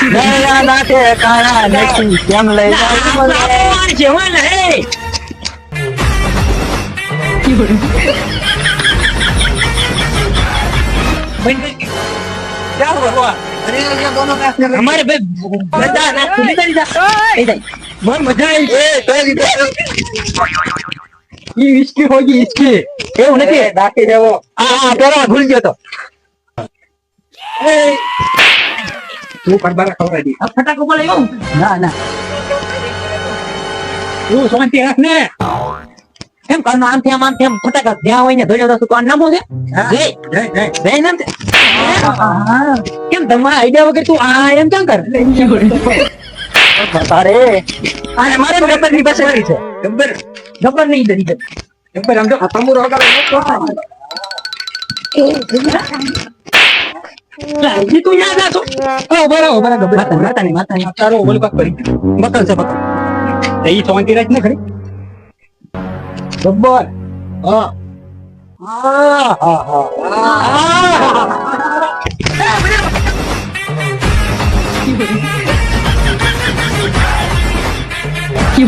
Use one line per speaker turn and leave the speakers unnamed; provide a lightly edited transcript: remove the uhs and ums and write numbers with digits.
નૈના નાથે કાણા નથી કેમ લઈ જાઉં
જેવા ને
क्या हुआ अरे ये दोनों का
हमारे भाई बंदा ना खुद ही जा ए जाए बहुत मजा आई
ए तो
ये इसकी होगी इसकी એવું નથી
દાખી દેવો
આ પેલા ભૂલ ગયો તો એ
તું કરબારા ખવડાવી દી
આ ફટાકો બોલે એવું
ના ના
તું શાંતિ રાખ ને એમ કરનો આમથી આમ ફટાકા જ્યાં હોય ને ધોળ્યો તો કોણ નામો છે જય
જય જય
જય નામ છે કેમ તમારા આઈડિયા વગર તું આ એમ કેમ કર
તારે
અને મારે ગબ્બર ની પાસે છે
ગબ્બર
ગબ્બર નહીં દરી દે
ગબ્બર આમ તો તમુરો વગાડે
જી તું યાદ આસો ઓ બરાબર ગબ્બર માતાની
તારો ઓલ પાક કરી
બકલ છે બકલ
એ શાંતિ રાખ ને ખરી
ગબ્બર
હા
কি